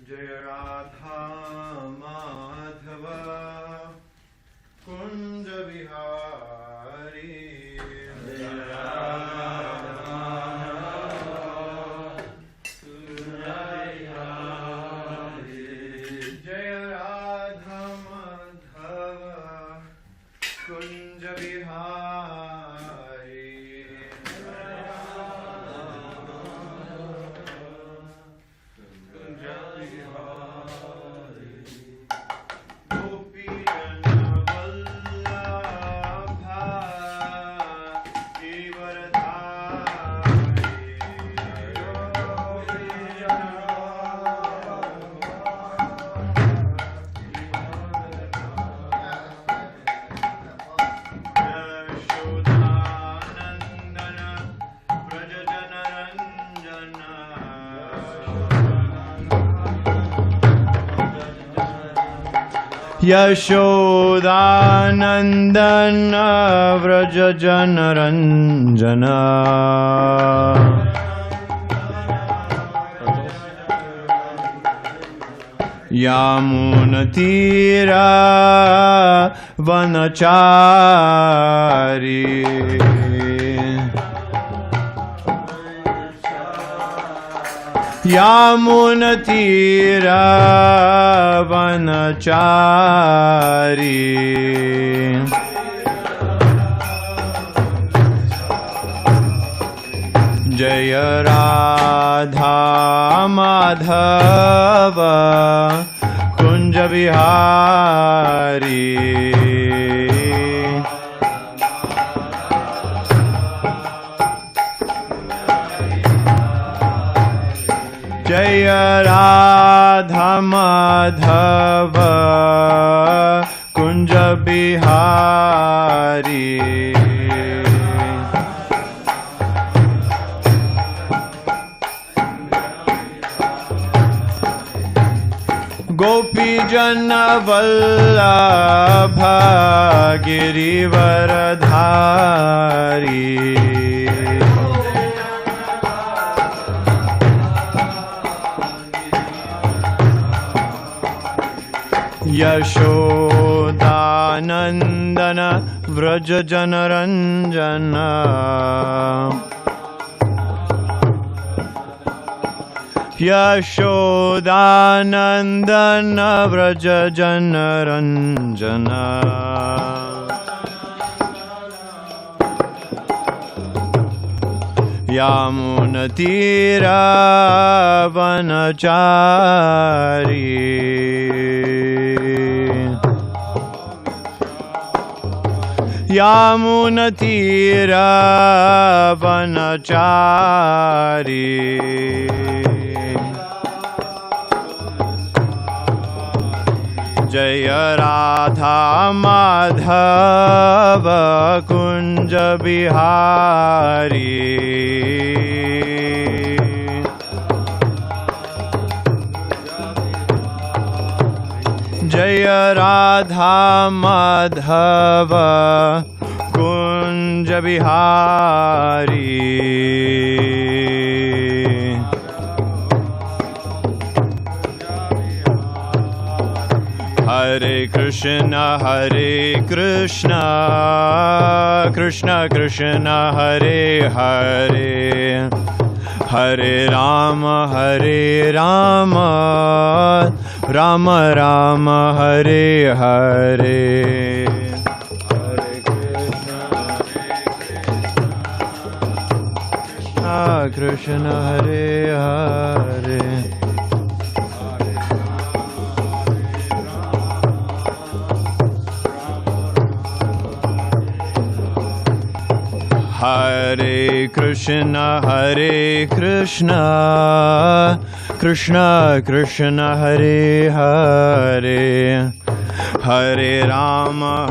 Jai Radha Madhava Kunja Vihari Jai Radha Kunja Vihari Jai Radha Madhava Kunja Vihari Yashodanandana Vraja Janaranjana Yamunatira Vanachari Yamunatira Vanachari Jaya Radha Madhava Kunja Vihari Jaya Radha Madhava Kunja Bihari Gopi Jana Vallabha Girivaradhari Yashodanandana Vraja Janaranjana Yashodanandana Vraja Janaranjana Yamunatira Vanachari Yamunatira Vanachari Jaya Radha Madhava Kunja Bihari Jaya Radha Madhava Kunja Bihari Hare Krishna Krishna Krishna Hare Hare Hare Rama Rama Rama Hare Hare Hare Krishna Hare Hare Hare Krishna Krishna Krishna Hare Hare Hare Rama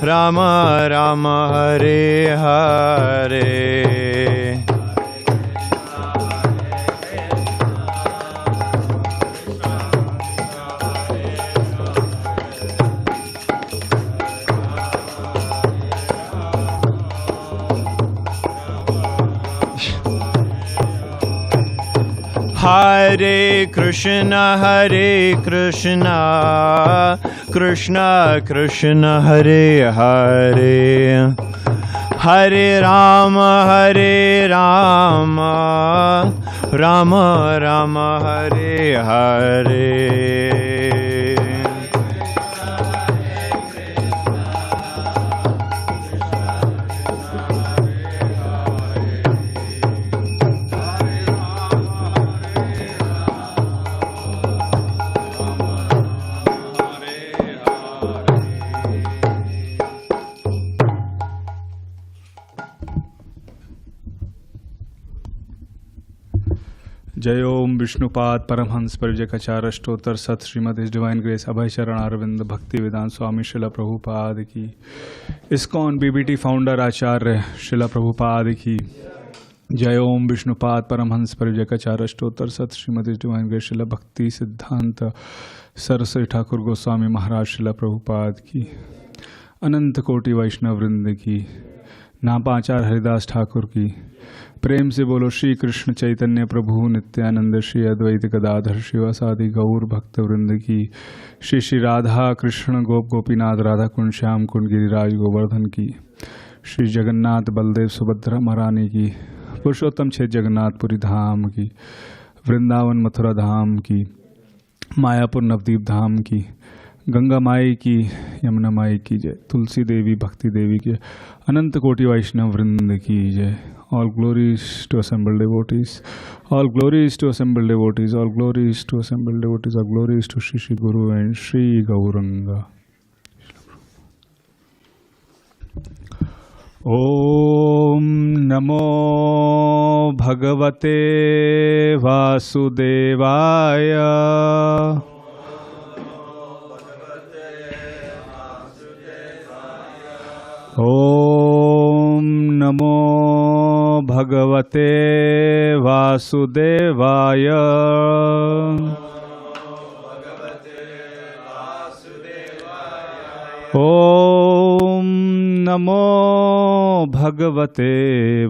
Rama Rama Hare Hare Hare Krishna, Krishna Krishna, Hare Hare, Hare Rama, Rama Rama, Hare Hare. जय ओम विष्णुपाद परमहंस परिव्यकाचार्य स्तोत्र सत Shrimad his divine grace अभय चरण अरविंद भक्ति वेदांत स्वामी शिला प्रभुपाद की, ISKCON BBT founder आचार्य शिला प्रभुपाद की जय ओम विष्णुपाद परमहंस परिव्यकाचार्य स्तोत्र सत श्रीमद हिज डिवाइन ग्रेस शिला भक्ति सिद्धांत सरस्वती ठाकुर गोस्वामी महाराज शिला प्रभुपाद की, अनंत कोटि वैष्णव वृंद की, नापाचार हरिदास ठाकुर की, प्रेम से बोलो श्री कृष्ण चैतन्य प्रभु नित्यानंद श्री अद्वैत गदाधर शिवासादि गौर भक्त वृंद की, श्री श्री राधा कृष्ण गोप गोपीनाथ राधा कुंड श्याम कुंड गिरिराज गोवर्धन की, श्री जगन्नाथ बलदेव सुभद्रा महारानी की, पुरुषोत्तम छेद जगन्नाथपुरी धाम की, वृंदावन मथुरा धाम की, मायापुर नवदीप धाम की, गंगा माई की, यमुना माई की जय, तुलसी देवी भक्ति देवी की, अनंत कोटि वैष्णव वृंद की जय. All glories to assembled devotees, all glories to assembled devotees, all glories to assembled devotees, all glories to Shri Shri Guru and Shri Gauranga. Om Namo Bhagavate Vasudevaya. Om Namo Bhagavate Vasudevaya. Om Namo Bhagavate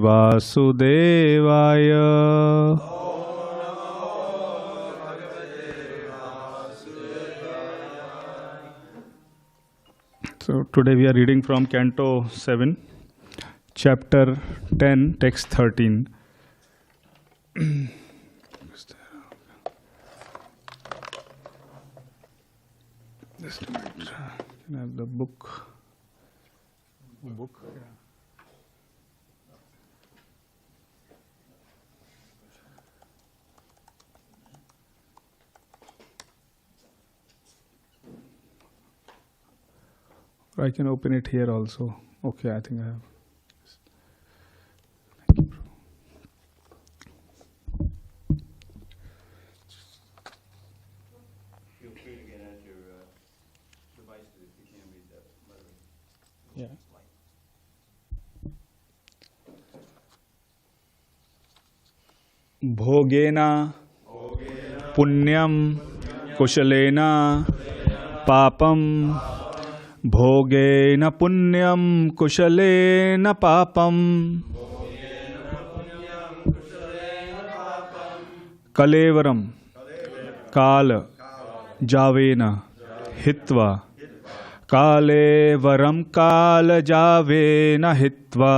Vasudevaya. So today we are reading from Canto 7, Chapter 10, Text 13. Just a minute. Can I have the book? Yeah. I can open it here also. Okay, I think I have. Thank you. Feel free to get out your devices if you can't read that. Yeah. Bhogena punyam kushalena papam. भोगेन Punyam कुशलेन पापम कलेवरम काल जावेन हित्वा कालेवरम काल जावेन हित्वा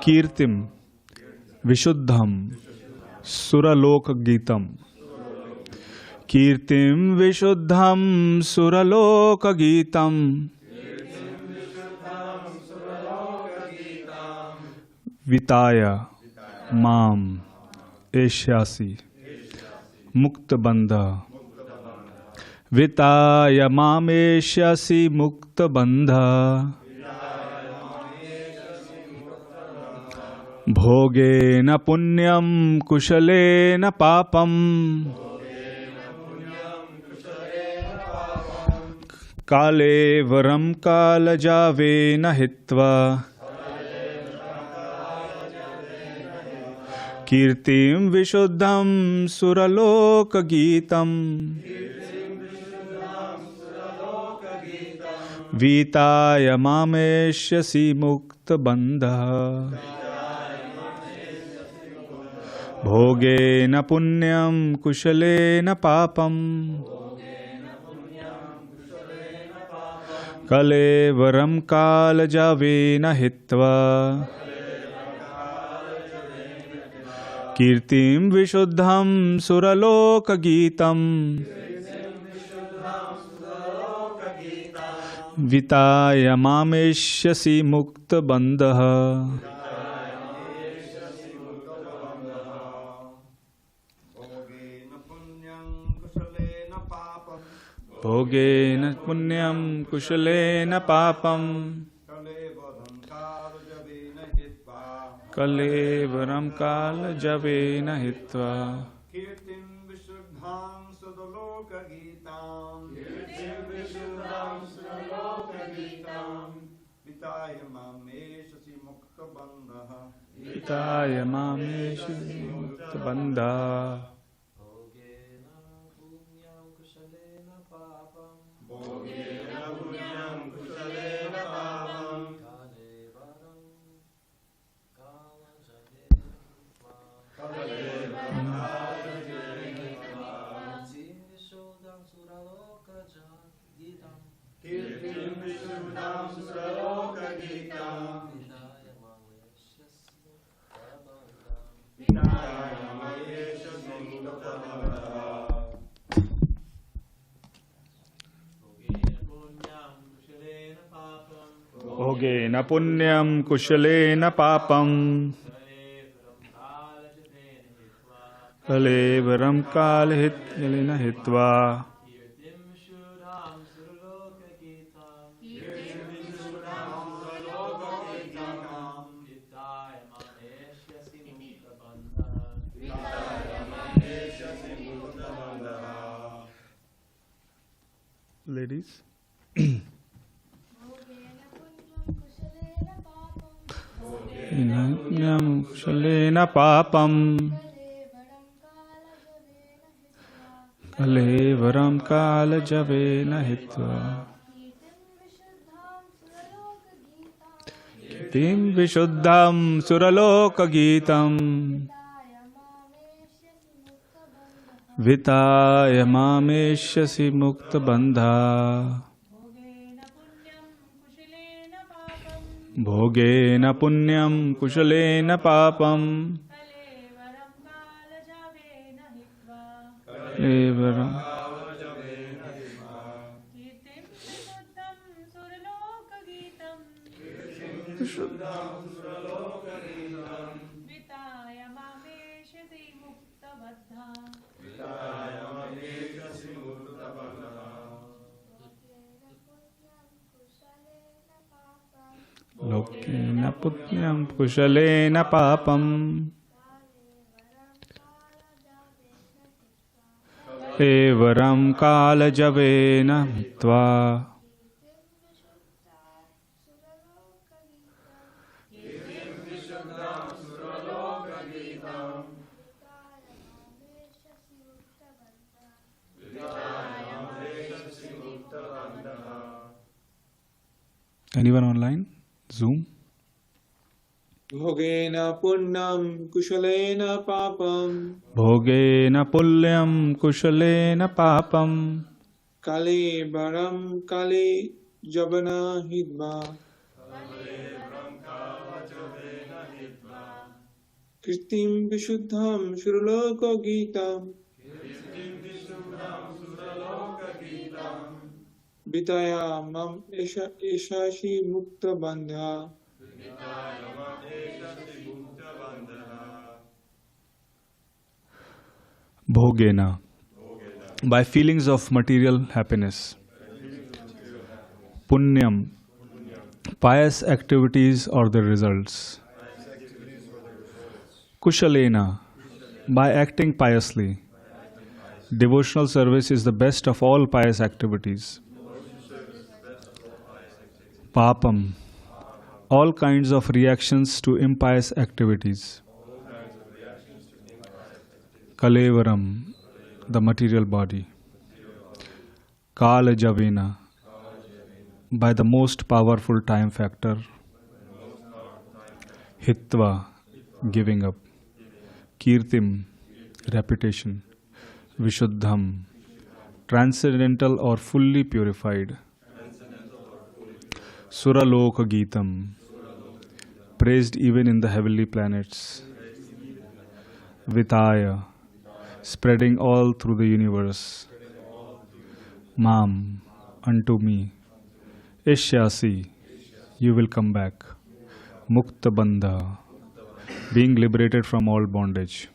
कीर्तिम विशुद्धम सुरलोक गीतम कीर्तिम विशुद्धम सुरलोक गीतम विताय माम एष्यासि मुक्त बंध विताय माम एष्यासि मुक्त बंध भोगेन पुण्यम कुशलेन पापम कालेवरम कालजावेन हित्वा कीर्तिं विशुद्धं सुरलोक गीतम वीताय मामेष्यसि मुक्त बंधः भोगेन पुण्यं कुशलेन पापं कलेवरं कालजवेन हित्वा कीर्तिं विशुद्धं सुरलोकगीतं विताय मामेष्यसि मुक्तबन्धः भोगेन पुण्यं कुशलेन पापं कलेवरं कालजवेन हित्वा कीर्तिं विशुद्धां विताय मामेशसि मुक्तबन्धः विताय मामेष्यसि मुक्तबन्धः भोगेन पुण्यं कुशलेन पापं कलेवरं कालजवेन हित्वा Ladies. पुण्यं कुशलेन पापं कलेवरं कालजवेन हित्वा कीर्तिं विशुद्धं सुरलोकगीतं विताय मामेष्यसि मुक्तबन्धः भोगेन पुण्यं कुशलेन पापं कलेवरं लोकेन पुण्यं कुशलेन पापं कलेवरं कालजवेन हित्वा Anyone online? Zoom? भोगेन पुण्यं कुशलेन पापं भोगेन पुण्यं कुशलेन पापं कलेवरं कालजवेन हित्वा कीर्तिं विशुद्धं सुरलोकगीतं विताय मामेष्यसि मुक्तबन्धः Bhogena, by feelings of material happiness. Punyam, pious activities or their results. Kushalena, by acting piously. Devotional service is the best of all pious activities. Papam, all kinds of reactions to impious activities. Kalevaram, the material body. Kalajavena, by the most powerful time factor. Hitva, giving up. Kirtim, reputation. Vishuddham, transcendental or fully purified. Suraloka Geetam, praised even in the heavenly planets. Vitaya, spreading all through the universe. Mam, unto me. Ishyasi, you will come back. Mukta Bandha, being liberated from all bondage.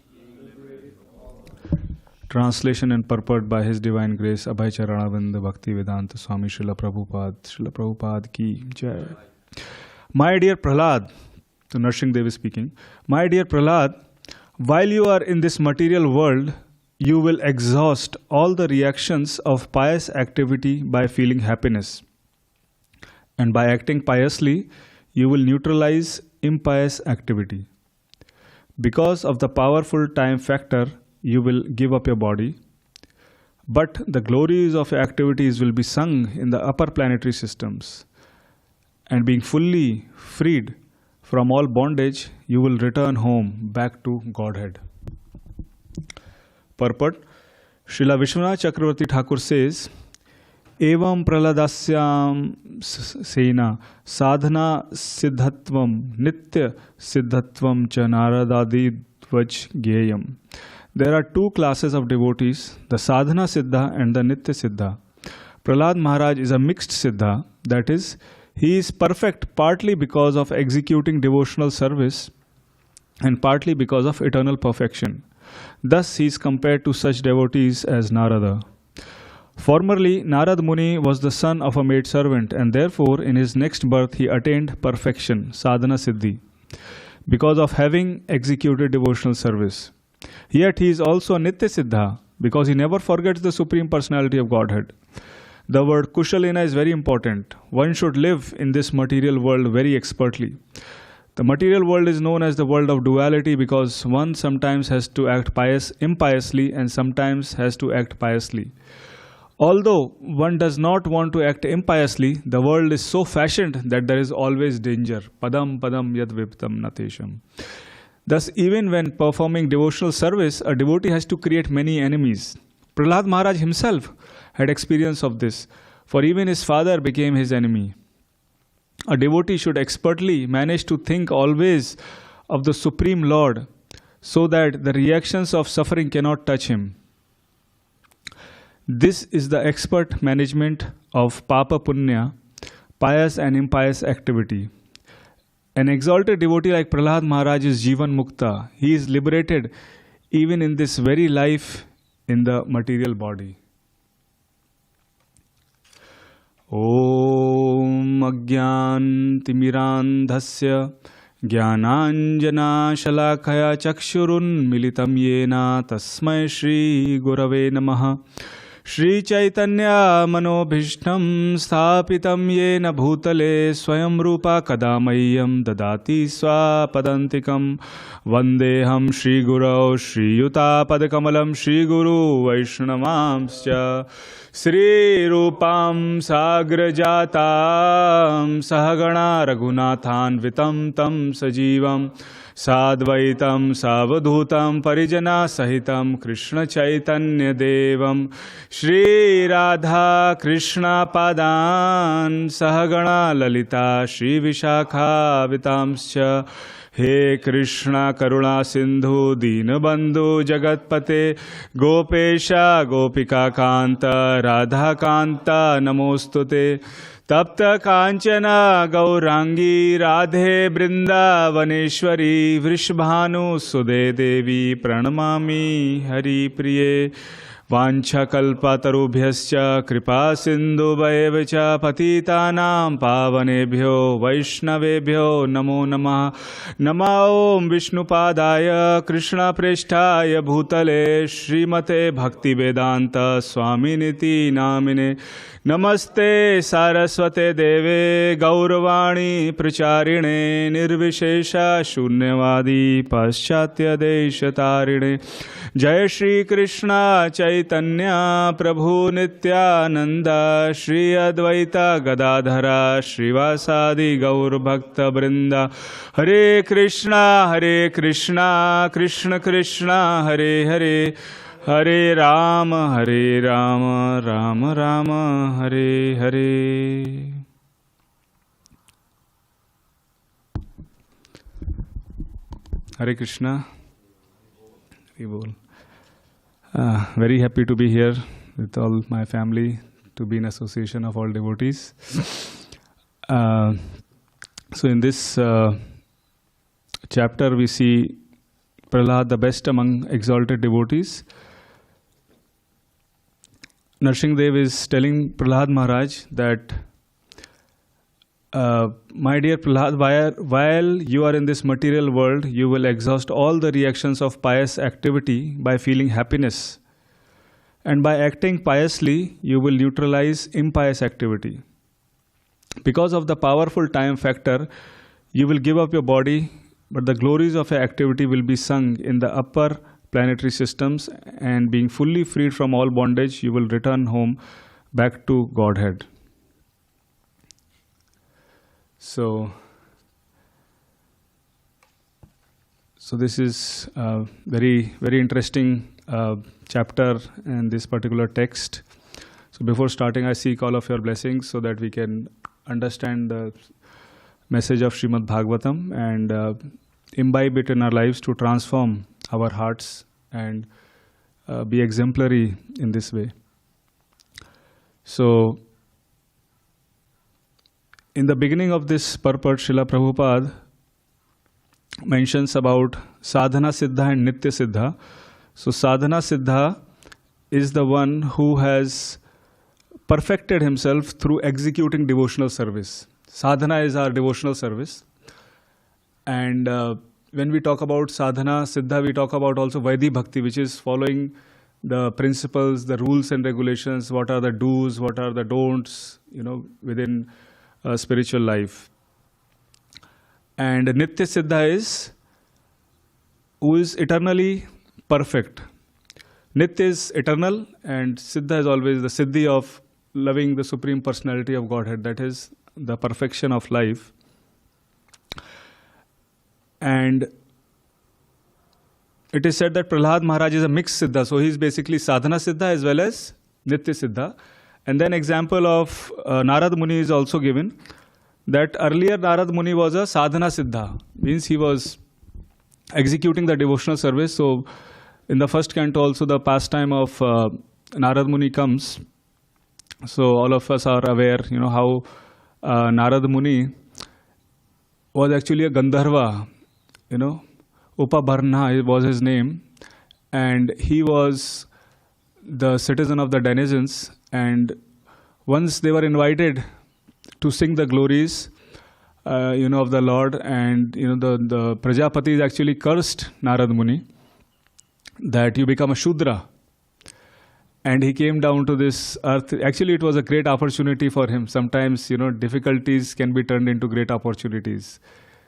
Translation and purport by His Divine Grace Abhay Charanavinda Bhakti Vedanta Swami Srila Prabhupada ki Jai. My dear Prahlāda, to Narshing Devi speaking, my dear Prahlāda, while you are in this material world, you will exhaust all the reactions of pious activity by feeling happiness. And by acting piously, you will neutralize impious activity. Because of the powerful time factor, you will give up your body. But the glories of your activities will be sung in the upper planetary systems. And being fully freed from all bondage, you will return home back to Godhead. Purport. Srila Vishwanath Chakravarti Thakur says, Evam Prahladasyam Sena Sadhana Siddhatvam Nitya Siddhatvam Cha Naradadi Dvaj Gyeyam. There are two classes of devotees, the Sadhana Siddha and the Nitya Siddha. Prahlāda Mahārāja is a mixed Siddha, that is, he is perfect partly because of executing devotional service and partly because of eternal perfection. Thus he is compared to such devotees as Narada. Formerly, Narad Muni was the son of a maidservant and therefore in his next birth he attained perfection, sadhana siddhi, because of having executed devotional service. Yet he is also a Nitya Siddha because he never forgets the Supreme Personality of Godhead. The word Kushalena is very important. One should live in this material world very expertly. The material world is known as the world of duality because one sometimes has to act impiously and sometimes has to act piously. Although one does not want to act impiously, the world is so fashioned that there is always danger. Padam padam yad viptam natesham. Thus, even when performing devotional service, a devotee has to create many enemies. Prahlāda Mahārāja himself had experience of this, for even his father became his enemy. A devotee should expertly manage to think always of the Supreme Lord so that the reactions of suffering cannot touch him. This is the expert management of Papa Punya, pious and impious activity. An exalted devotee like Prahlāda Mahārāja is jīvan-mukta. He is liberated even in this very life in the material body. Om Agyan Timirandhasya Jnananjana Shalakaya Chakshurun Militam Yena Tasmai Shri Gurave Namaha. Shri Chaitanya Manobhishtam Sthapitam Yena Bhutale Swayam Rupa Kadamayam Dadati Swapadantikam Vandeham Shri Gurau Shri Yuta Padakamalam Shri Guru Vaishnavamscha Sri Rupam Sagrajatam Sahagana Raghunathan Vitam Tam Sajivam Sadvaitam Savadhutam Parijana Sahitam Krishna Chaitanya Devam Shri Radha Krishna Padan Sahagana Lalita Shri Vishakha Vitamscha He Krishna Karuna Sindhu Deenabandhu Jagatpate Gopesha Gopika Kanta Radha Kanta Namostute Tapta Kanchana Gaurangi Radhe Brindavaneshwari Vrishbhanu Sude Devi Pranamami Hari Priye Vancha Kalpatarubhyascha Kripa Sindhu Vaevacha Patitanam Pavanebhyo Vaishnavebhyo Namo Namah Nama Om Vishnupadaya Krishna Preshtaya Bhutale Srimate Bhakti Vedanta Swaminiti Namine Namaste Saraswate Deve Gauravani Pracharine Nirvishesha Shunyavadi Paschatya Deshatarine Jai Shri Krishna Chaitanya Chaitanya Prabhu Nityananda Shri Advaita Gadadhara Shrivasadi Gaur Bhakta Brinda Hare Krishna Krishna Krishna Hare Hare Hare Rama Rama Rama Hare Hare. Hare Krishna. Hare Bol. Very happy to be here with all my family, to be in association of all devotees. So in this chapter we see Prahlāda, the best among exalted devotees. Narsingdev is telling Prahlāda Mahārāja that my dear Prahlāda, while you are in this material world, you will exhaust all the reactions of pious activity by feeling happiness. And by acting piously, you will neutralize impious activity. Because of the powerful time factor, you will give up your body, but the glories of your activity will be sung in the upper planetary systems, and being fully freed from all bondage, you will return home back to Godhead. So this is a very interesting chapter in this particular text. So before starting, I seek all of your blessings so that we can understand the message of Srimad Bhagavatam and imbibe it in our lives to transform our hearts and be exemplary in this way. So in the beginning of this purport, Srila Prabhupada mentions about sadhana siddha and nitya siddha. So sadhana siddha is the one who has perfected himself through executing devotional service. Sadhana is our devotional service. And when we talk about sadhana siddha, we talk about also Vaidhi Bhakti, which is following the principles, the rules and regulations, what are the do's, what are the don'ts, within spiritual life. And Nitya Siddha is who is eternally perfect. Nitya is eternal and Siddha is always the Siddhi of loving the Supreme Personality of Godhead. That is the perfection of life. And it is said that Prahlāda Mahārāja is a mixed Siddha. So he is basically Sadhana Siddha as well as Nitya Siddha. And then example of Narad Muni is also given, that earlier Narad Muni was a sadhana siddha, means he was executing the devotional service. So in the first canto also the pastime of Narad Muni comes. So all of us are aware, how Narad Muni was actually a Gandharva, Upabharna was his name, and he was the citizen of the denizens. And once they were invited to sing the glories, of the Lord, and the Prajapatis actually cursed Narad Muni that you become a Shudra. And he came down to this earth. Actually, it was a great opportunity for him. Sometimes, difficulties can be turned into great opportunities.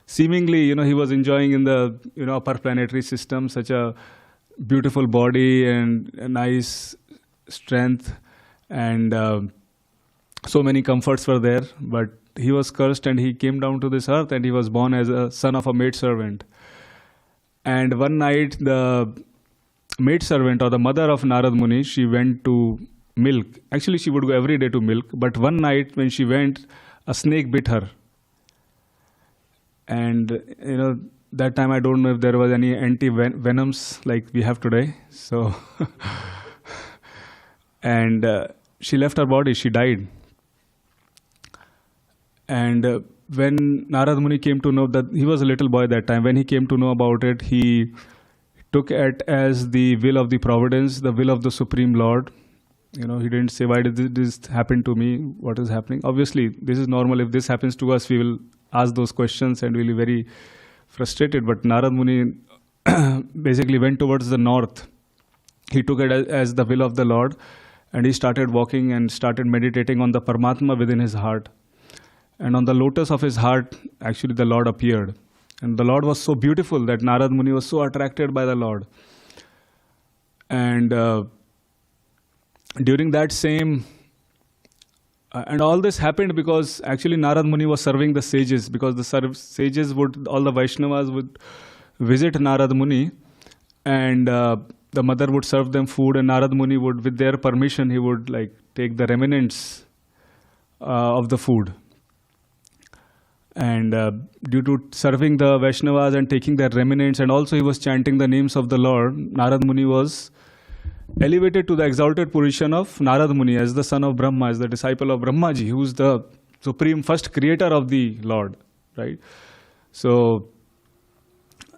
Seemingly, he was enjoying in the upper planetary system such a beautiful body and a nice strength. And so many comforts were there, but he was cursed and he came down to this earth and he was born as a son of a maidservant. And one night the maidservant or the mother of Narad Muni, she went to milk. Actually, she would go every day to milk, but one night when she went, a snake bit her. And that time I don't know if there was any anti-venoms like we have today. So and she left her body, she died. And when Narad Muni came to know that, he was a little boy that time, when he came to know about it, he took it as the will of the providence, the will of the Supreme Lord. He didn't say, why did this happen to me? What is happening? Obviously, this is normal. If this happens to us, we will ask those questions and we'll be very frustrated. But Narad Muni basically went towards the north. He took it as the will of the Lord, and he started walking and started meditating on the Paramatma within his heart. And on the lotus of his heart, actually the Lord appeared. And the Lord was so beautiful that Narad Muni was so attracted by the Lord. And during that same, and all this happened because actually Narad Muni was serving the sages, because the sages would, all the Vaishnavas would visit Narad Muni, and the mother would serve them food, and Narad Muni would, with their permission, he would like take the remnants of the food. And due to serving the Vaishnavas and taking their remnants, and also he was chanting the names of the Lord, Narad Muni was elevated to the exalted position of Narad Muni as the son of Brahma, as the disciple of Brahmaji, who is the supreme first creator of the Lord, right? So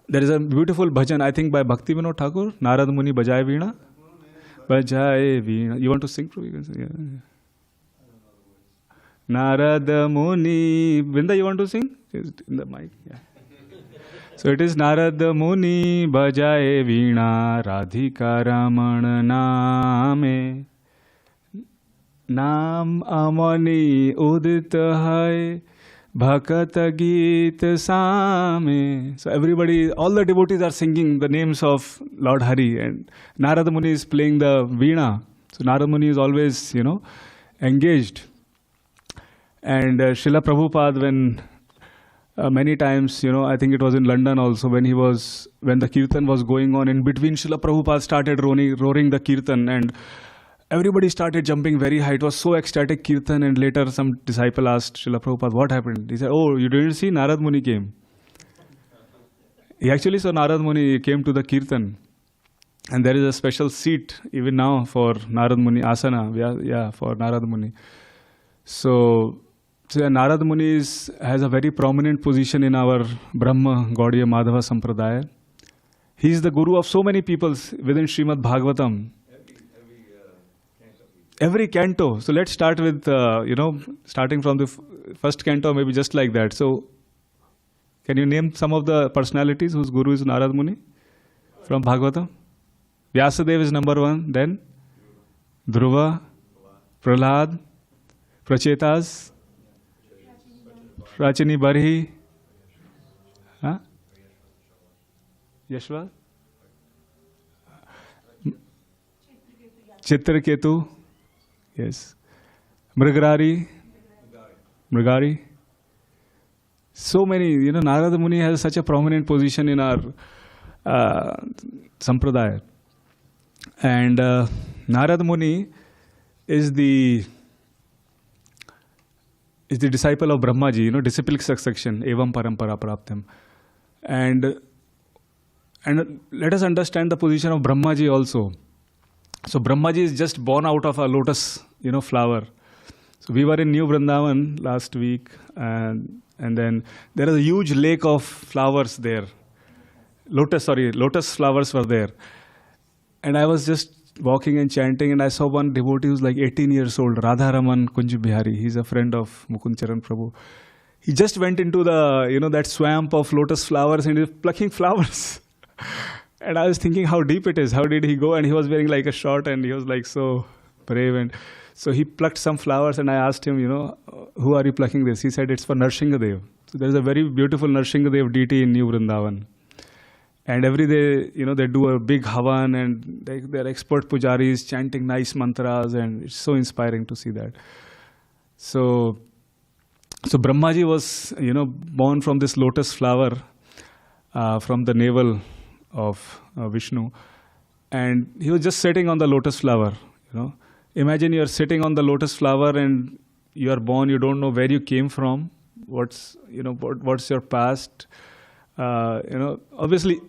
there is a beautiful bhajan, I think by Bhakti Vinod Thakur, Narad Muni Bajaye Veena. Bajaye Veena. You want to sing? You can sing. Yeah. Narad Muni. Vrinda, you want to sing? In the mic. Yeah. So it is Narad Muni Bajaye Veena Radhika Raman Name Nam Amani Udit Hai Bhakat Geet Same. So everybody, all the devotees are singing the names of Lord Hari, and Narada Muni is playing the veena. So Narada Muni is always, engaged. And Srila Prabhupada, when many times, I think it was in London also, when the kirtan was going on, in between Srila Prabhupada started roaring the kirtan, and everybody started jumping very high. It was so ecstatic kirtan, and later some disciple asked Srila Prabhupada, what happened? He said, oh, you didn't see? Narad Muni came. He actually saw Narad Muni came to the kirtan. And there is a special seat even now for Narad Muni, asana, for Narad Muni. So Narad Muni has a very prominent position in our Brahma Gaudiya Madhava Sampradaya. He is the guru of so many people within Srimad Bhagavatam. Every canto. So let's start with, starting from the first canto, maybe just like that. So, can you name some of the personalities whose guru is Narad Muni from Bhagavatam? Vyasadeva is number 1, then Dhruva, Prahlāda, Prachetas, Prachini Barhi, Yashva, Chitraketu, yes, Mrigari. So many, Narada Muni has such a prominent position in our Sampradaya. And Narada Muni is the disciple of Brahmaji, disciplic succession, evam parampara praptam. And let us understand the position of Brahmaji also. So Brahmaji is just born out of a lotus, flower. So we were in New Vrindavan last week, and then there is a huge lake of flowers there. Lotus flowers were there. And I was just walking and chanting, and I saw one devotee who's like 18 years old, Radharaman Kunj Bihari. He's a friend of Mukund Charan Prabhu. He just went into the, that swamp of lotus flowers, and he was plucking flowers. And I was thinking how deep it is. How did he go? And he was wearing like a short, and he was like so brave. And so he plucked some flowers, and I asked him, who are you plucking this? He said, it's for Narsinghadev. So there's a very beautiful Narsinghadev deity in New Vrindavan. And every day, they do a big havan, and they're expert pujaris chanting nice mantras, and it's so inspiring to see that. So Brahmaji was, born from this lotus flower, from the navel of Vishnu, and he was just sitting on the lotus flower. Imagine you're sitting on the lotus flower, and you are born. You don't know where you came from. What's your past? Obviously,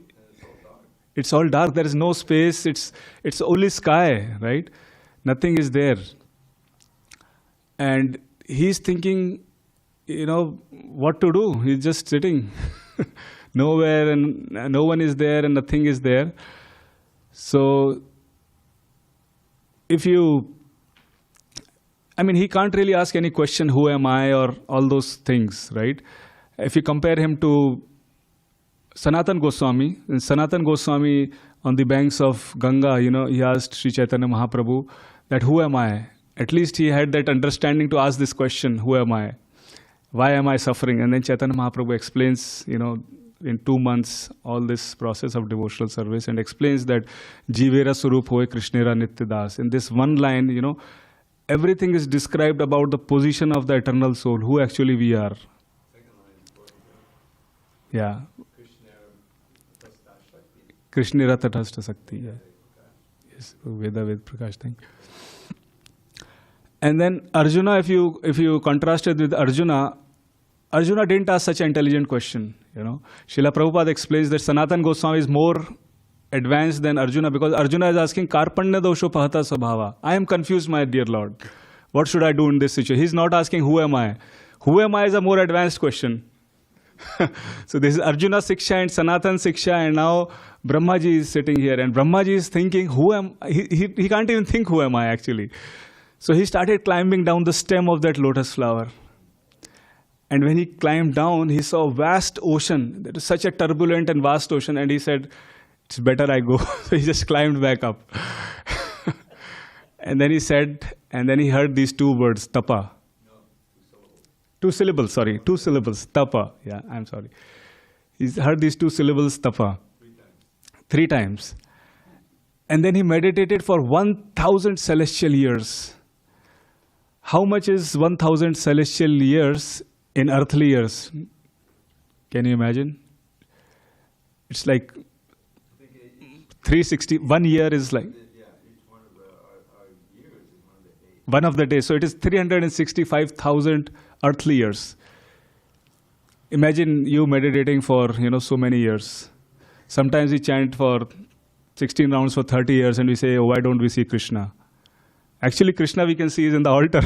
it's all dark. There is no space. It's only sky, right? Nothing is there. And he's thinking, what to do. He's just sitting nowhere, and no one is there, and nothing is there. So he can't really ask any question, who am I, or all those things, right? If you compare him to Sanatan Goswami on the banks of Ganga, he asked Sri Chaitanya Mahaprabhu that who am I? At least he had that understanding to ask this question, who am I? Why am I suffering? And then Chaitanya Mahaprabhu explains, in 2 months all this process of devotional service, and explains that Jivera Surup Hoy Krishnera Nityadas. In this one line, everything is described about the position of the eternal soul, who actually we are. Yeah. Krishnera Tatastha Sakti. Yeah. Yes, Veda Ved Prakash. Thank you. And then Arjuna, if you contrast it with Arjuna didn't ask such an intelligent question. Srila Prabhupada explains that Sanatana Goswami is more advanced than Arjuna, because Arjuna is asking Karpanya dosho pahata sabhava. I am confused, my dear Lord. What should I do in this situation? He's not asking who am I. Who am I is a more advanced question. So this is Arjuna Siksha and Sanatana Siksha, and now Brahmaji is sitting here, and Brahmaji is thinking, he can't even think who am I actually. So he started climbing down the stem of that lotus flower. And when he climbed down, he saw a vast ocean. That was such a turbulent and vast ocean, and he said, it's better I go. So he just climbed back up. And then he heard these 2 words, tapa. 2 syllables, tapa. Yeah, I'm sorry. He heard these 2 syllables, tapa. 3 times. And then he meditated for 1,000 celestial years. How much is 1,000 celestial years in earthly years? Can you imagine? It's like 360. 1 year is like... Yeah, each one of our years is one of the days. One of the days. So it is 365,000 earthly years. Imagine you meditating for, so many years. Sometimes we chant for 16 rounds for 30 years and we say, oh, why don't we see Krishna? Actually, Krishna we can see is in the altar.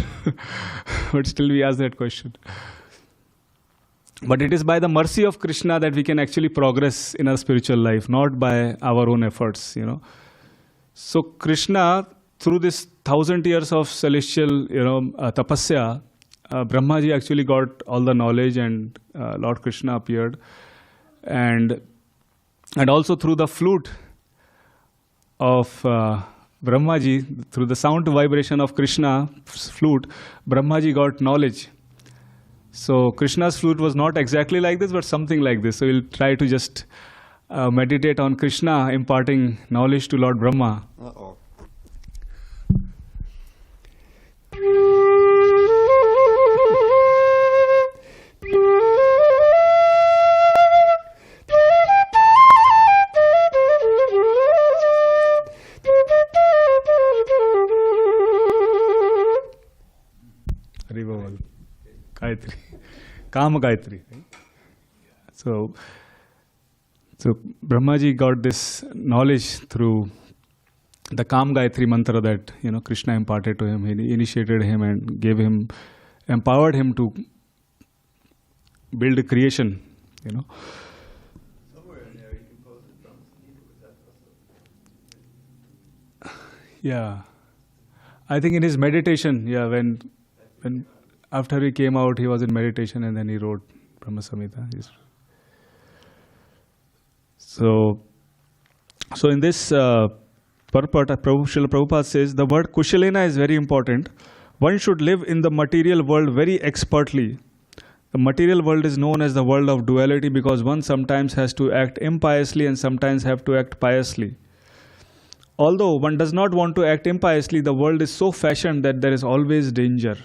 But still we ask that question. But it is by the mercy of Krishna that we can actually progress in our spiritual life, not by our own efforts, So Krishna, through this 1,000 years of celestial, tapasya, Brahmaji actually got all the knowledge, and Lord Krishna appeared. And also through the flute of Brahmaji, through the sound vibration of Krishna's flute, Brahmaji got knowledge. So Krishna's flute was not exactly like this, but something like this. So we'll try to just meditate on Krishna imparting knowledge to Lord Brahma. Uh-oh. Gayatri. Kama Gayatri. So Brahmaji got this knowledge through the Kama Gayatri mantra that Krishna imparted to him. He initiated him and empowered him to build a creation. Somewhere in there he composed the drums and needle. Was that also? Yeah. I think in his meditation, when after he came out, he was in meditation, and then he wrote Brahma Samhita. So in this purport, Srila Prabhupada says the word Kushalena is very important. One should live in the material world very expertly. The material world is known as the world of duality because one sometimes has to act impiously and sometimes have to act piously. Although one does not want to act impiously, the world is so fashioned that there is always danger.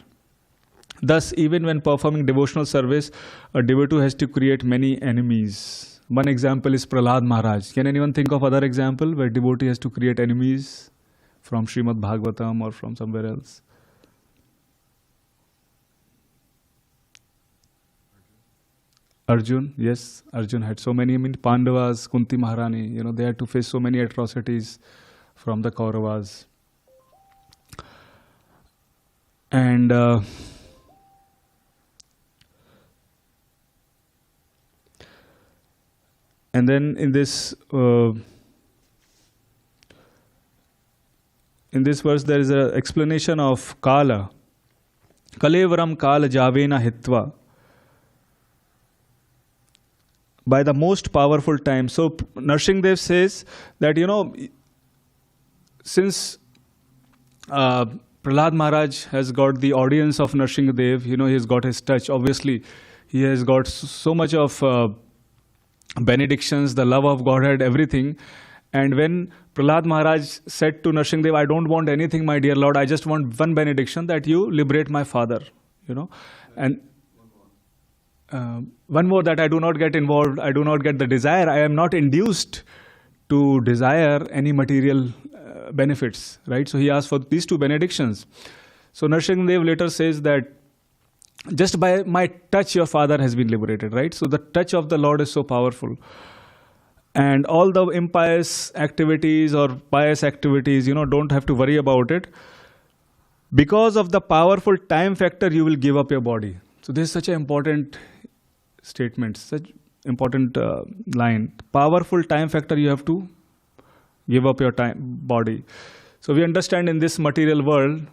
Thus, even when performing devotional service, a devotee has to create many enemies. One example is Prahlāda Mahārāja. Can anyone think of other example where devotee has to create enemies from Srimad Bhagavatam or from somewhere else? Arjun, yes, Arjun had so many. Pandavas, Kunti Maharani, they had to face so many atrocities from the Kauravas. And then in this verse there is an explanation of Kala. Kalevaram Kala Javena Hitva. By the most powerful time. So Narsingdev says that, since Prahlāda Mahārāja has got the audience of Narsingdev, he has got his touch. Obviously, he has got so much of benedictions, the love of Godhead, everything. And when Prahlāda Mahārāja said to Nrsimhadev, I don't want anything, my dear Lord, I just want one benediction, that you liberate my father, And one more, that I do not get involved, I do not get the desire, I am not induced to desire any material benefits, right? So he asked for these two benedictions. So Nrsimhadev later says that just by my touch your father has been liberated, right? So the touch of the Lord is so powerful. And all the impious activities or pious activities, don't have to worry about it. Because of the powerful time factor, you will give up your body. So this is such an important statement, such important line. Powerful time factor, you have to give up your body. So we understand in this material world,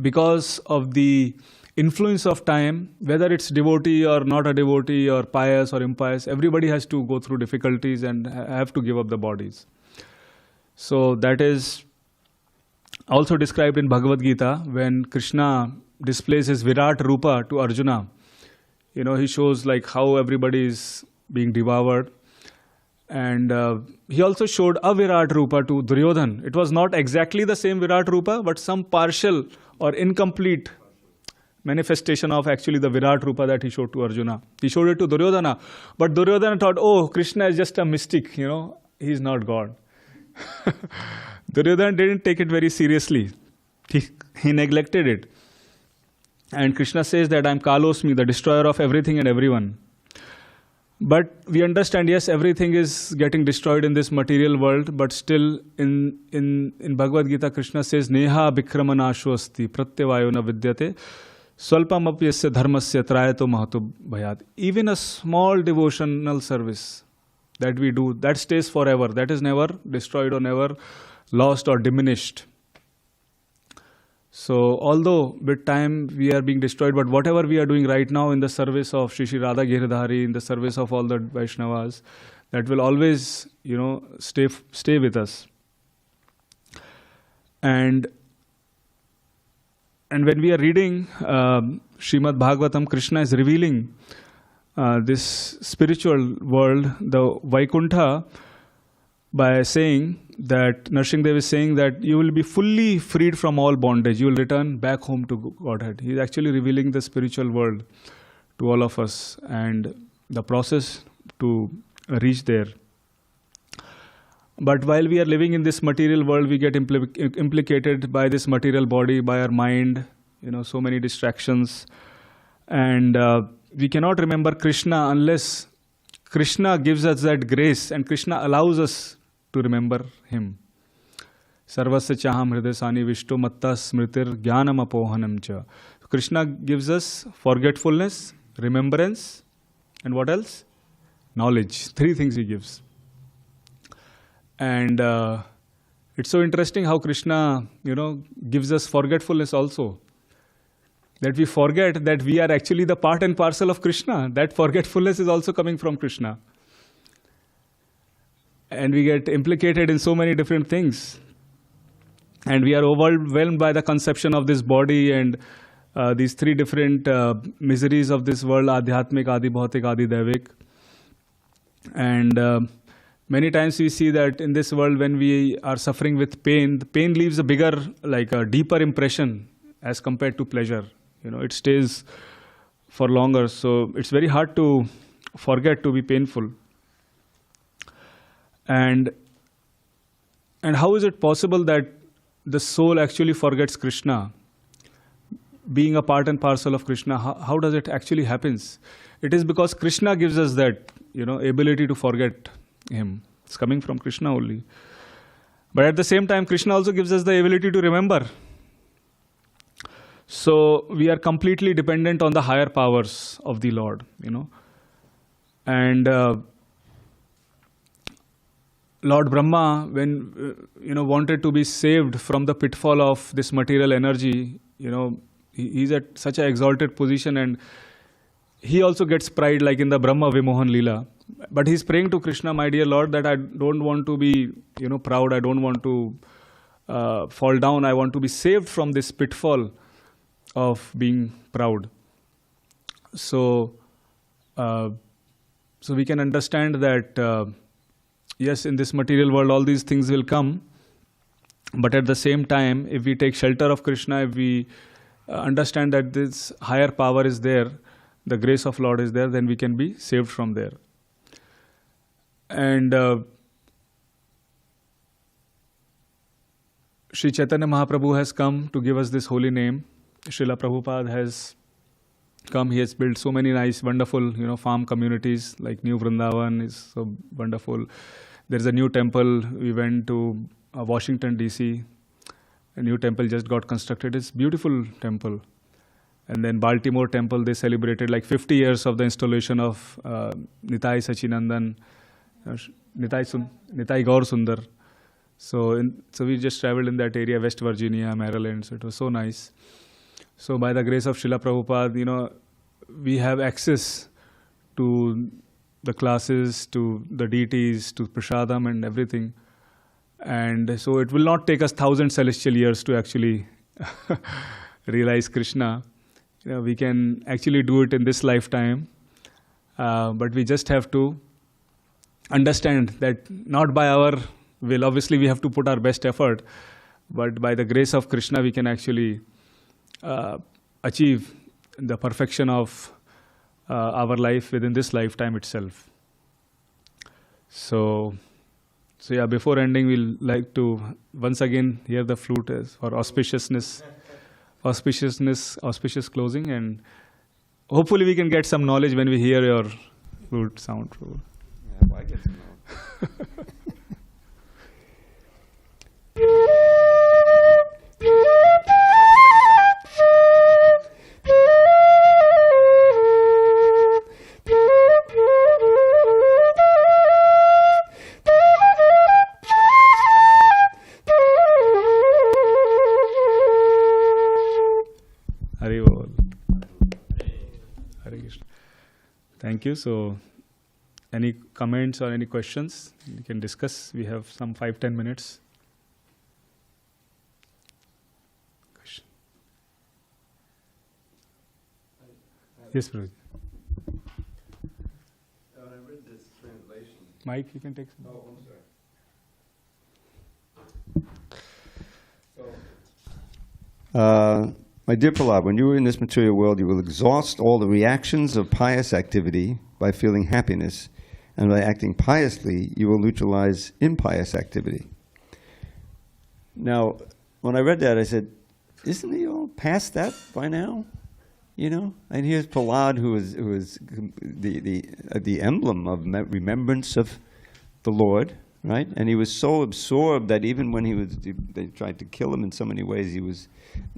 because of the influence of time, whether it's devotee or not a devotee or pious or impious, everybody has to go through difficulties and have to give up the bodies. So that is also described in Bhagavad Gita when Krishna displays his Virat Rupa to Arjuna. He shows like how everybody is being devoured. And he also showed a Virat Rupa to Duryodhan. It was not exactly the same Virat Rupa, but some partial or incomplete manifestation of actually the Virat Rupa that he showed to Arjuna. He showed it to Duryodhana. But Duryodhana thought, oh, Krishna is just a mystic, he's not God. Duryodhana didn't take it very seriously. He neglected it. And Krishna says that I am Kalosmi, the destroyer of everything and everyone. But we understand, yes, everything is getting destroyed in this material world, but still in Bhagavad Gita, Krishna says, Neha bhikramanasho asti pratyavayo na vidyate swalpam apyasya dharmasya trayato mahato bhayat. Even a small devotional service that we do, that stays forever. That is never destroyed or never lost or diminished. So, although with time we are being destroyed, but whatever we are doing right now in the service of Shri Shri Radha Giridhari, in the service of all the Vaishnavas, that will always, stay with us. And when we are reading Srimad Bhagavatam, Krishna is revealing this spiritual world, the Vaikuntha, by saying that Nrsimhadev is saying that you will be fully freed from all bondage. You will return back home to Godhead. He is actually revealing the spiritual world to all of us and the process to reach there. But while we are living in this material world, we get implicated by this material body, by our mind, so many distractions. And we cannot remember Krishna unless Krishna gives us that grace and Krishna allows us to remember Him. Sarvasya chaham hridasani vishto matta smritir jnanam apohanam cha. Krishna gives us forgetfulness, remembrance, and what else? Knowledge. 3 things He gives. And it's so interesting how Krishna, gives us forgetfulness also. That we forget that we are actually the part and parcel of Krishna. That forgetfulness is also coming from Krishna. And we get implicated in so many different things. And we are overwhelmed by the conception of this body and these 3 different miseries of this world, Adhyatmik, Adi Bhautik, Adi Daivik. And many times we see that in this world when we are suffering with pain, the pain leaves a bigger, a deeper impression as compared to pleasure. It stays for longer. So it's very hard to forget to be painful. And how is it possible that the soul actually forgets Krishna? Being a part and parcel of Krishna, how does it actually happens? It is because Krishna gives us that, ability to forget Him. It's coming from Krishna only. But at the same time, Krishna also gives us the ability to remember. So we are completely dependent on the higher powers of the Lord, And Lord Brahma, when wanted to be saved from the pitfall of this material energy, he's at such an exalted position, and he also gets pride, like in the Brahma Vimohan Leela. But he's praying to Krishna, my dear Lord, that I don't want to be, proud. I don't want to fall down. I want to be saved from this pitfall of being proud. So So we can understand that, yes, in this material world all these things will come, but at the same time, if we take shelter of Krishna, if we understand that this higher power is there, the grace of Lord is there, then we can be saved from there. And Sri Chaitanya Mahaprabhu has come to give us this holy name. Srila Prabhupada has come. He has built so many nice, wonderful, farm communities, like New Vrindavan is so wonderful. There's a new temple. We went to Washington, D.C. A new temple just got constructed. It's a beautiful temple. And then Baltimore temple, they celebrated like 50 years of the installation of Nitai Sachinandan, Nitai Gaur Sundar. So we just traveled in that area, West Virginia, Maryland. So it was so nice. So by the grace of Srila Prabhupada, we have access to the classes, to the deities, to prasadam and everything. And so it will not take us 1,000 celestial years to actually realize Krishna. We can actually do it in this lifetime. But we just have to understand that not by our will. Obviously, we have to put our best effort. But by the grace of Krishna, we can actually achieve the perfection of our life within this lifetime itself. So yeah, before ending, we'll like to once again hear the flute for auspicious closing, and hopefully we can get some knowledge when we hear your flute sound. Yeah, well, I get to know. Thank you. So, any comments or any questions you can discuss? We have some 5-10 minutes. Question. Yes, Prabhuji. When I read this translation. Mike, you can take some. Oh, I'm sorry. My dear Prahlāda, when you are in this material world, you will exhaust all the reactions of pious activity by feeling happiness, and by acting piously, you will neutralize impious activity. Now, when I read that, I said, isn't he all past that by now? And here's Prahlāda, who is the emblem of remembrance of the Lord, right? And he was so absorbed that even when they tried to kill him in so many ways, he was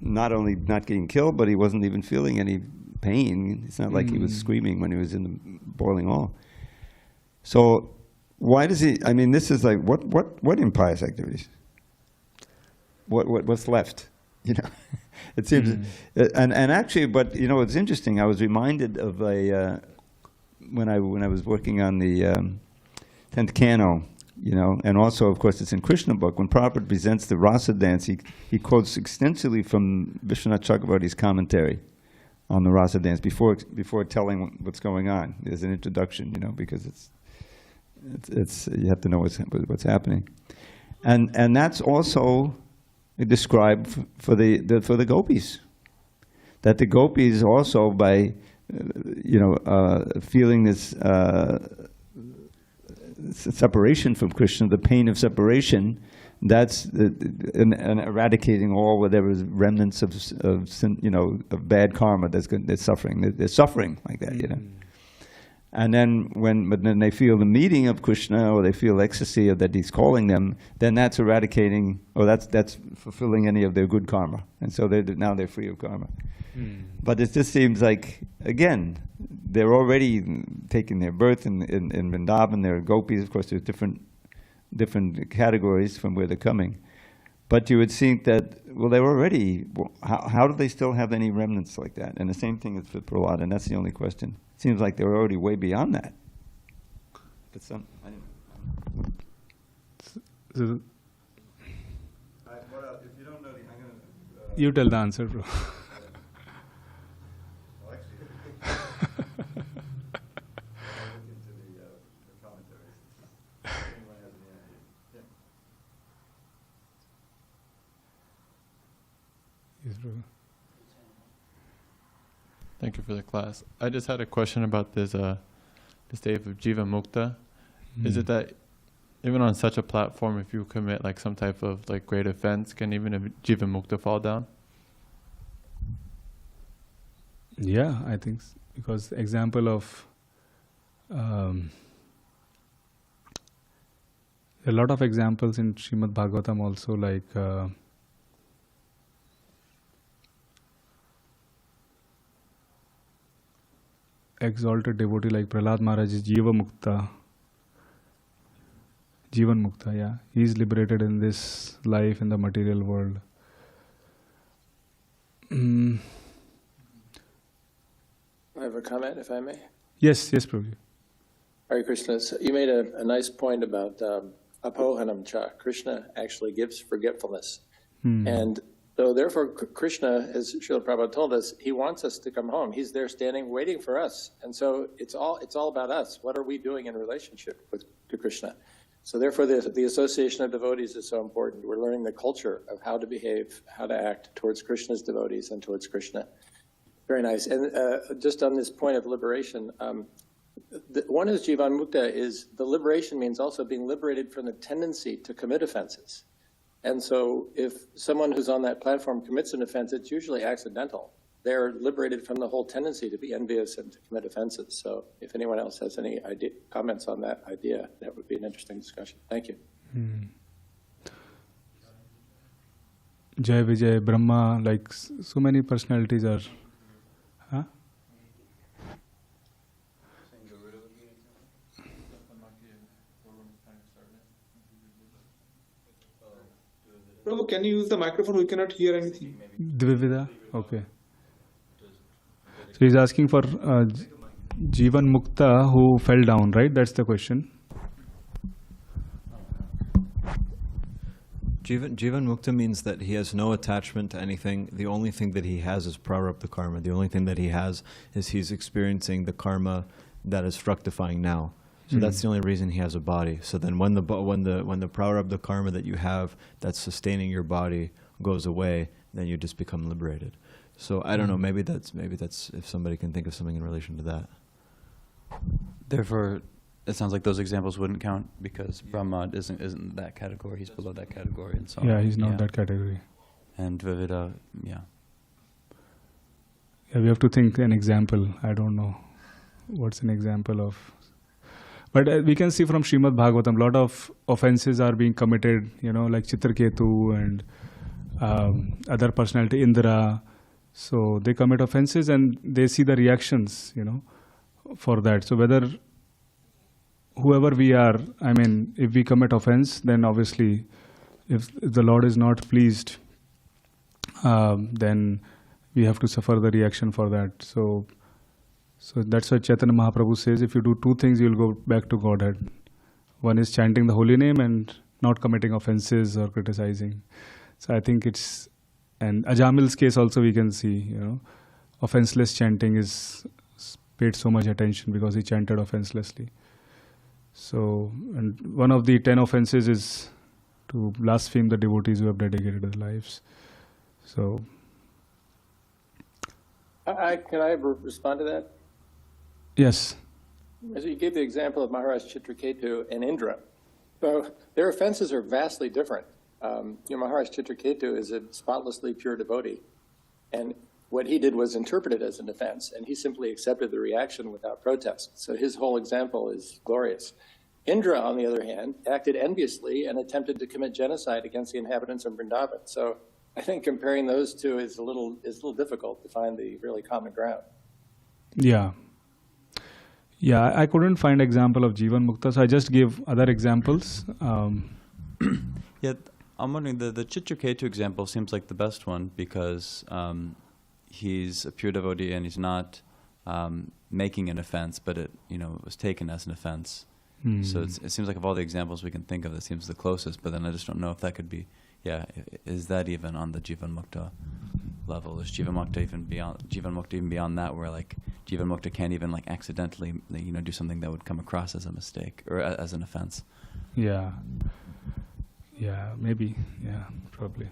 not only not getting killed, but he wasn't even feeling any pain. It's not like he was screaming when he was in the boiling oil. So why does he? I mean, this is like what impious activities? What's left? It seems, and actually, but it's interesting. I was reminded of when I was working on the 10th Canto. And also, of course, it's in Krishna book. When Prabhupada presents the Rasa dance, he quotes extensively from Vishwanath Chakravarti's commentary on the Rasa dance before telling what's going on. There's an introduction, because it's you have to know what's happening, and that's also described for the gopis. That the gopis also by feeling this. Separation from Krishna, the pain of separation, that's and eradicating all whatever remnants of bad karma they're suffering. They're suffering like that, And then when they feel the meeting of Krishna, or they feel ecstasy, or that he's calling them, then that's eradicating, or that's fulfilling any of their good karma, and so now they're free of karma. But it just seems like, again, they're already taking their birth in Vrindavan. They're gopis, of course. There's different categories from where they're coming. But you would think that, well, they're already. How do they still have any remnants like that? And the same thing is for Prahlāda, and that's the only question. It seems like they're already way beyond that. But I don't know. If you don't know, I'm gonna. You tell the answer, bro. Prabhu. Thank you for the class. I just had a question about this state of jīvan-mukta. Is it that even on such a platform, if you commit like some type of like great offense, can even a jīvan-mukta fall down? Yeah, I think because example of a lot of examples in Srimad Bhagavatam also, like exalted devotee like Prahlāda Mahārāja is jīvan-mukta, yeah. He is liberated in this life, in the material world. I have a comment, if I may. Yes, Prabhuji. Hare Krishna, so you made a nice point about apohanam cha. Krishna actually gives forgetfulness. And so therefore Krishna, as Srila Prabhupada told us, he wants us to come home. He's there standing, waiting for us. And so it's all about us. What are we doing in relationship to Krishna? So therefore the association of devotees is so important. We're learning the culture of how to behave, how to act towards Krishna's devotees and towards Krishna. Very nice. And just on this point of liberation, one is jīvan-mukta, is the liberation means also being liberated from the tendency to commit offenses. And so if someone who's on that platform commits an offense, it's usually accidental. They're liberated from the whole tendency to be envious and to commit offenses. So if anyone else has any comments on that idea, that would be an interesting discussion. Thank you. Jai Vijay, Brahma, like so many personalities are... Huh? Prabhu, can you use the microphone? We cannot hear anything. Dvivida? Okay. So he's asking for jīvan-mukta who fell down, right? That's the question. Jīvan-mukta means that he has no attachment to anything. The only thing that he has is prarabdha karma. The only thing that he has is he's experiencing the karma that is fructifying now. So that's the only reason he has a body. So then when the prarabdha karma that you have that's sustaining your body goes away, then you just become liberated. So I don't know, maybe that's if somebody can think of something in relation to that. Therefore, it sounds like those examples wouldn't count because Brahma isn't that category. He's below that category, and so yeah, he's not that category. And Dvivida, Yeah, we have to think an example. I don't know what's an example of. But we can see from Srimad Bhagavatam, a lot of offenses are being committed, like Chitraketu and other personality, Indra. So they commit offenses and they see the reactions, for that. So whoever we are, if we commit offense, then obviously if the Lord is not pleased, then we have to suffer the reaction for that. So that's why Chaitanya Mahaprabhu says, if you do two things, you'll go back to Godhead. One is chanting the holy name and not committing offenses or criticizing. So I think it's, and Ajamil's case also we can see, offenseless chanting is paid so much attention because he chanted offenselessly. So, and one of the 10 offenses is to blaspheme the devotees who have dedicated their lives. So, Can I respond to that? Yes. As you gave the example of Maharaj Chitraketu and Indra. So their offenses are vastly different. Maharaj Chitraketu is a spotlessly pure devotee. And what he did was interpreted as an offense, and he simply accepted the reaction without protest. So his whole example is glorious. Indra, on the other hand, acted enviously and attempted to commit genocide against the inhabitants of Vrindavan. So I think comparing those two is a little difficult to find the really common ground. Yeah. Yeah, I couldn't find example of jīvan-mukta, so I just gave other examples. Yeah, I'm wondering, the Chitraketu example seems like the best one because he's a pure devotee and he's not making an offense, but it was taken as an offense. So it seems like of all the examples we can think of, that seems the closest, but then I just don't know if that could be, is that even on the jīvan-mukta level? Is jīvan-mukta even beyond that, where like jīvan-mukta can't even like accidentally do something that would come across as a mistake or as an offense? Yeah. Yeah, maybe. Yeah, probably.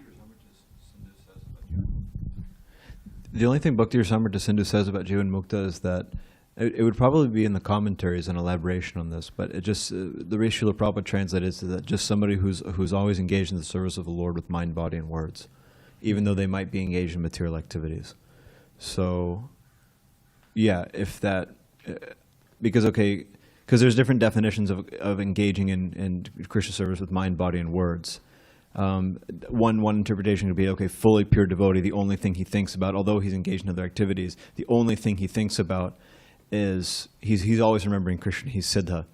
The only thing Bhakti Rasamrita Sindhu says about jīvan-mukta is that it would probably be in the commentaries an elaboration on this, but it just the way Srila Prabhupada translated is that just somebody who's always engaged in the service of the Lord with mind, body, and words, even though they might be engaged in material activities. So, yeah, if that, because there's different definitions of engaging in Krishna service with mind, body, and words. One interpretation could be, fully pure devotee, the only thing he thinks about, although he's engaged in other activities, the only thing he thinks about is he's always remembering Krishna, he's siddha.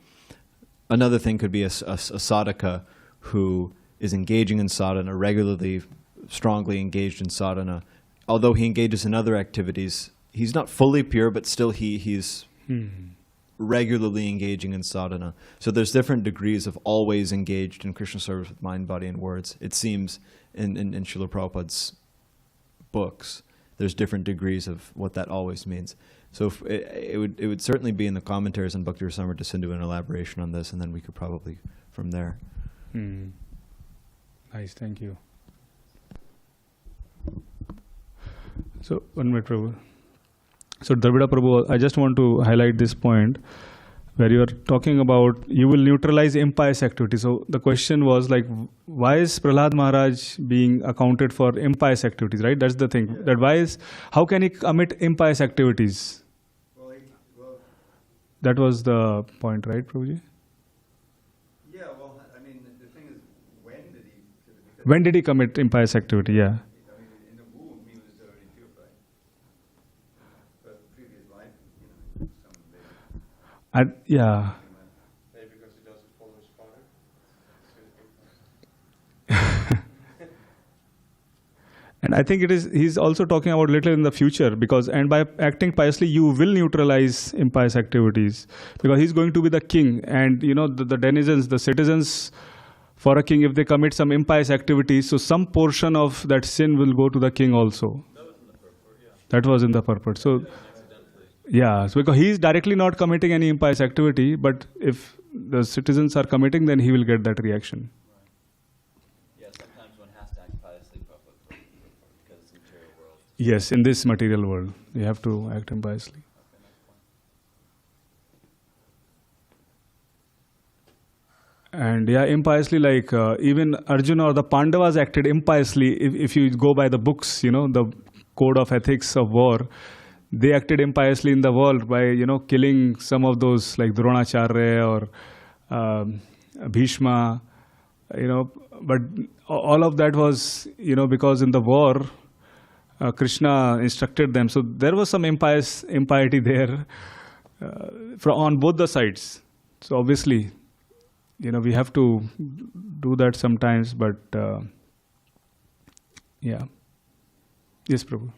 Another thing could be a sadhaka who is engaging in sadhana, regularly, strongly engaged in sadhana. Although he engages in other activities, he's not fully pure, but still he's regularly engaging in sadhana. So there's different degrees of always engaged in Krishna service with mind, body, and words. It seems in Srila Prabhupada's books, there's different degrees of what that always means. So it would certainly be in the commentaries on Bhakti Rasamrita Sindhu an elaboration on this, and then we could probably from there. Nice, thank you. So, 1 minute, Prabhu. So, Dravida Prabhu, I just want to highlight this point where you are talking about you will neutralize impious activity. So, the question was like, why is Prahlāda Mahārāja being accounted for impious activities, right? That's the thing. That how can he commit impious activities? That was the point, right, Prabhuji? Yeah, well, I mean, the thing is, when did he commit impious activity? Yeah. In the womb, he was already purified. But previous life, Yeah. Maybe because he doesn't follow his father. And I think he's also talking about little in the future and by acting piously, you will neutralize impious activities because he's going to be the king. And, the denizens, the citizens for a king, if they commit some impious activities, so some portion of that sin will go to the king also. That was in the purport. So, yeah, so because he's directly not committing any impious activity, but if the citizens are committing, then he will get that reaction. Yeah, sometimes one has to act piously because it's a material world. Yes, in this material world, you have to act impiously. And yeah, impiously, like even Arjuna or the Pandavas acted impiously. If you go by the books, the code of ethics of war, they acted impiously in the world by, killing some of those like Dronacharya or Bhishma, but all of that was, because in the war, Krishna instructed them. So there was some impiety there on both the sides. So obviously, we have to do that sometimes, but yeah. Yes, Prabhu.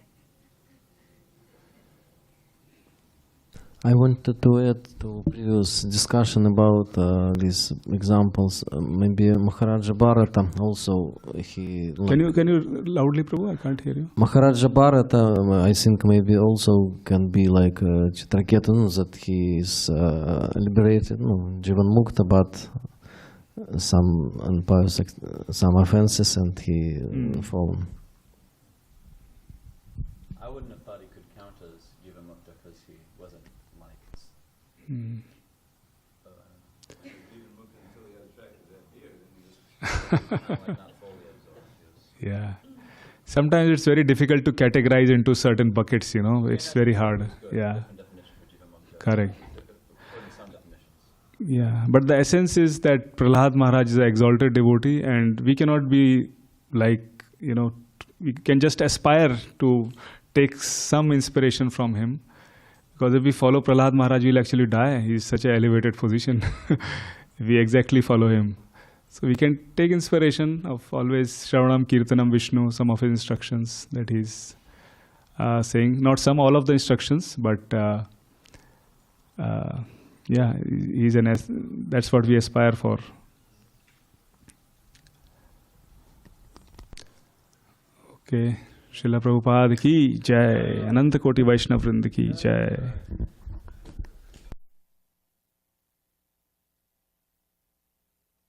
I wanted to add to previous discussion about these examples. Maybe Mahāraja Bharata also he. Can you loudly, Prabhu? I can't hear you. Mahāraja Bharata, I think maybe also can be like Chitraketu, that he is liberated, jīvan-mukta, but some impious, some offenses, and he fallen. I wouldn't have thought he could count as jīvan-mukta because he wasn't like. Yeah. Sometimes it's very difficult to categorize into certain buckets, it's very hard. Yeah. Correct. Yeah, but the essence is that Prahlāda Mahārāja is an exalted devotee, and we cannot be like, we can just aspire to take some inspiration from him. Because if we follow Prahlāda Mahārāja, we'll actually die. He's such an elevated position. We exactly follow him. So we can take inspiration of always Shravanam, Kirtanam, Vishnu, some of his instructions that he's saying. Not some, all of the instructions, but yeah, that's what we aspire for. Okay. Srila Prabhupada ki jai. Ananta Koti Vaishnav Vrinda ki jai.